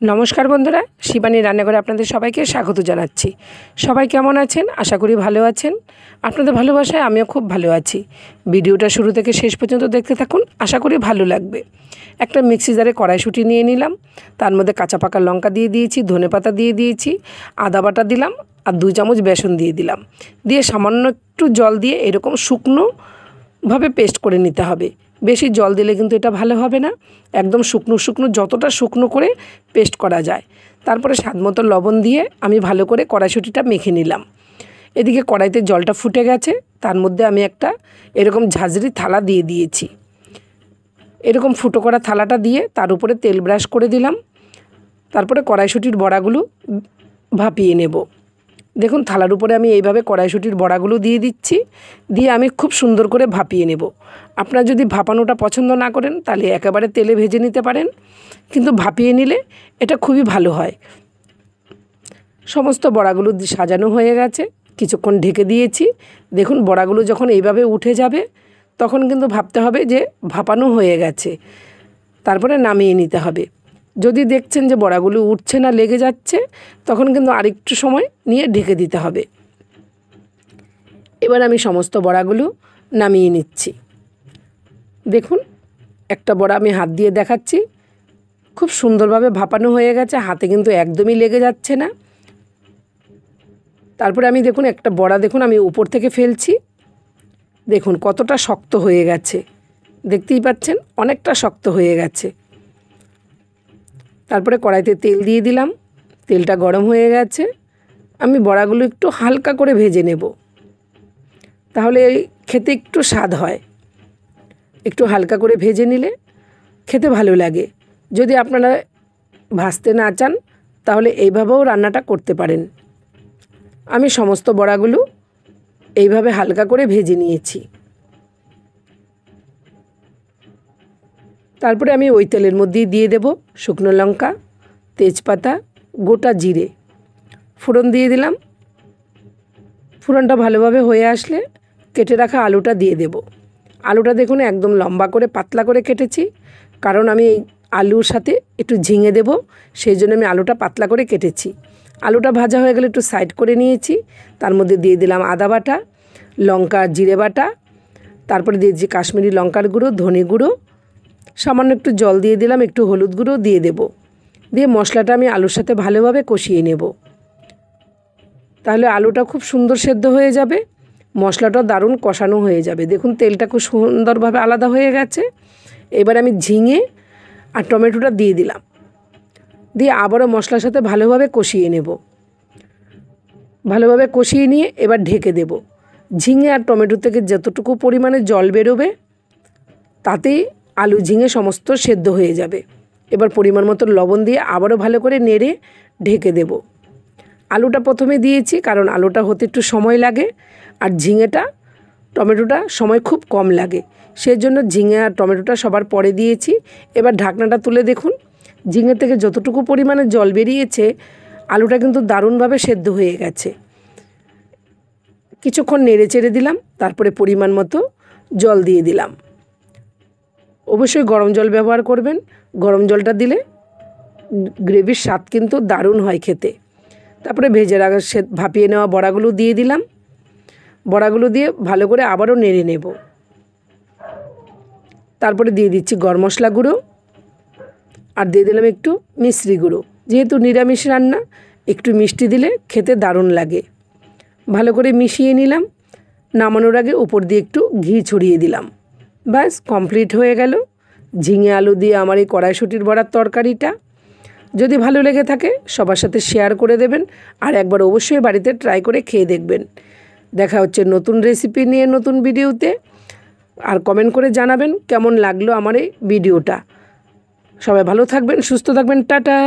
নমস্কার বন্ধুরা, শিবানী রান্নাঘরে আপনাদের সবাইকে স্বাগত জানাচ্ছি। সবাই কেমন আছেন? আশা করি ভালো আছেন। আপনাদের ভালোবাসায় আমিও খুব ভালো আছি। ভিডিওটা শুরু থেকে শেষ পর্যন্ত দেখতে থাকুন, আশা করি ভালো লাগবে। একটা মিক্সি জারে কড়াইশুঁটি নিয়ে নিলাম, তার মধ্যে কাঁচা পাকা লঙ্কা দিয়ে দিয়েছি, ধনেপাতা দিয়ে দিয়েছি, আদা বাটা দিলাম আর 2 চামচ বেসন দিয়ে দিলাম। দিয়ে সামান্য একটু জল দিয়ে এরকম শুকনোভাবে পেস্ট করে নিতে হবে। বেশি জল দিলে কিন্তু এটা ভালো হবে না, একদম শুকনো শুকনো, যতটা শুকনো করে পেস্ট করা যায়। তারপরে স্বাদমতো লবণ দিয়ে আমি ভালো করে কড়াইশুঁটিটা মেখে নিলাম। এদিকে কড়াইতে জলটা ফুটে গেছে, তার মধ্যে আমি একটা এরকম ঝাঁঝরি থালা দিয়ে দিয়েছি। এরকম ফুটো করা থালাটা দিয়ে তার উপরে তেল ব্রাশ করে দিলাম। তারপরে কড়াইশুঁটির বড়াগুলো ভাপিয়ে নেব। দেখুন, থালার উপরে আমি এইভাবে কড়াইশুঁটির বড়াগুলো দিয়ে দিচ্ছি, দিয়ে আমি খুব সুন্দর করে ভাপিয়ে নেব। আপনারা যদি ভাপানোটা পছন্দ না করেন তাহলে একেবারে তেলে ভেজে নিতে পারেন, কিন্তু ভাপিয়ে নিলে এটা খুবই ভালো হয়। সমস্ত বড়াগুলো সাজানো হয়ে গেছে, কিছুক্ষণ ঢেকে দিয়েছি। দেখুন, বড়াগুলো যখন এইভাবে উঠে যাবে তখন কিন্তু ভাবতে হবে যে ভাপানো হয়ে গেছে, তারপরে নামিয়ে নিতে হবে। যদি দেখছেন যে বড়াগুলো উঠছে না, লেগে যাচ্ছে, তখন কিন্তু আরেকটু সময় নিয়ে ঢেকে দিতে হবে। এবার আমি সমস্ত বড়াগুলো নামিয়ে নিচ্ছি। দেখুন, একটা বড়া আমি হাত দিয়ে দেখাচ্ছি, খুব সুন্দরভাবে ভাপানো হয়ে গেছে, হাতে কিন্তু একদমই লেগে যাচ্ছে না। তারপরে আমি দেখুন একটা বড়া দেখুন আমি উপর থেকে ফেলছি, দেখুন কতটা শক্ত হয়ে গেছে, দেখতেই পাচ্ছেন অনেকটা শক্ত হয়ে গেছে। তারপরে কড়াইতে তেল দিয়ে দিলাম, তেলটা গরম হয়ে গেছে। আমি বড়াগুলো একটু হালকা করে ভেজে নেব, তাহলে খেতে একটু স্বাদ হয়। একটু হালকা করে ভেজে নিলে খেতে ভালো লাগে। যদি আপনারা ভাজতে না চান তাহলে এইভাবেও রান্নাটা করতে পারেন। আমি সমস্ত বড়াগুলো এইভাবে হালকা করে ভেজে নিয়েছি। তারপরে আমি ওই তেলের মধ্যেই দিয়ে দেব শুকনো লঙ্কা, তেজপাতা, গোটা জিরে, ফোড়ন দিয়ে দিলাম। ফোড়নটা ভালোভাবে হয়ে আসলে কেটে রাখা আলুটা দিয়ে দেব। আলুটা দেখুন একদম লম্বা করে পাতলা করে কেটেছি, কারণ আমি এই আলুর সাথে একটু ঝিঙে দেব, সেই জন্য আমি আলুটা পাতলা করে কেটেছি। আলুটা ভাজা হয়ে গেলে একটু সাইড করে নিয়েছি। তার মধ্যে দিয়ে দিলাম আদা বাটা, লঙ্কা জিরে বাটা, তারপরে দিয়েছি কাশ্মীরি লঙ্কার গুঁড়ো, ধনে গুঁড়ো, সামান্য একটু জল দিয়ে দিলাম, একটু হলুদ গুঁড়ো দিয়ে দেব। দিয়ে মশলাটা আমি আলুর সাথে ভালোভাবে কষিয়ে নেব, তাহলে আলুটা খুব সুন্দর সেদ্ধ হয়ে যাবে, মশলাটাও দারুণ কষানো হয়ে যাবে। দেখুন তেলটা খুব সুন্দরভাবে আলাদা হয়ে গেছে। এবার আমি ঝিঙে আর টমেটোটা দিয়ে দিলাম, দিয়ে আবারও মশলার সাথে ভালোভাবে কষিয়ে নেব। ভালোভাবে কষিয়ে নিয়ে এবার ঢেকে দেব। ঝিঙে আর টমেটো থেকে যতটুকু পরিমাণে জল বেরোবে তাতেই আলু ঝিঙে সমস্ত সেদ্ধ হয়ে যাবে। এবার পরিমাণ মতো লবণ দিয়ে আবারও ভালো করে নেড়ে ঢেকে দেব। আলুটা প্রথমে দিয়েছি কারণ আলুটা হতে একটু সময় লাগে, আর ঝিঙেটা টমেটোটা সময় খুব কম লাগে, সেই জন্য ঝিঙে আর টমেটোটা সবার পরে দিয়েছি। এবার ঢাকনাটা তুলে দেখুন, ঝিঙে থেকে যতটুকু পরিমাণে জল বেরিয়েছে আলুটা কিন্তু দারুণভাবে সেদ্ধ হয়ে গেছে। কিছুক্ষণ নেড়ে চেড়ে দিলাম, তারপরে পরিমাণ মতো জল দিয়ে দিলাম। অবশ্যই গরম জল ব্যবহার করবেন, গরম জলটা দিলে গ্রেভির স্বাদ কিন্তু দারুণ হয় খেতে। তারপরে ভেজে রাখা ভাপিয়ে নেওয়া বড়াগুলো দিয়ে দিলাম। বড়াগুলো দিয়ে ভালো করে আবারও নেড়ে নেব। তারপরে দিয়ে দিচ্ছি গরম মশলা গুঁড়ো, আর দিয়ে দিলাম একটু মিশ্রি গুঁড়ো। যেহেতু নিরামিষ রান্না, একটু মিষ্টি দিলে খেতে দারুণ লাগে। ভালো করে মিশিয়ে নিলাম। নামানোর আগে উপর দিয়ে একটু ঘি ছড়িয়ে দিলাম। ব্যাস কমপ্লিট হয়ে গেল ঝিঙে আলু দিয়ে আমার এই কড়াইশুঁটির বড়ার তরকারিটা। যদি ভালো লেগে থাকে সবার সাথে শেয়ার করে দেবেন, আর একবার অবশ্যই বাড়িতে ট্রাই করে খেয়ে দেখবেন। দেখা হচ্ছে নতুন রেসিপি নিয়ে নতুন ভিডিওতে, আর কমেন্ট করে জানাবেন কেমন লাগলো আমার এই ভিডিওটা। সবাই ভালো থাকবেন, সুস্থ থাকবেন, টাটা।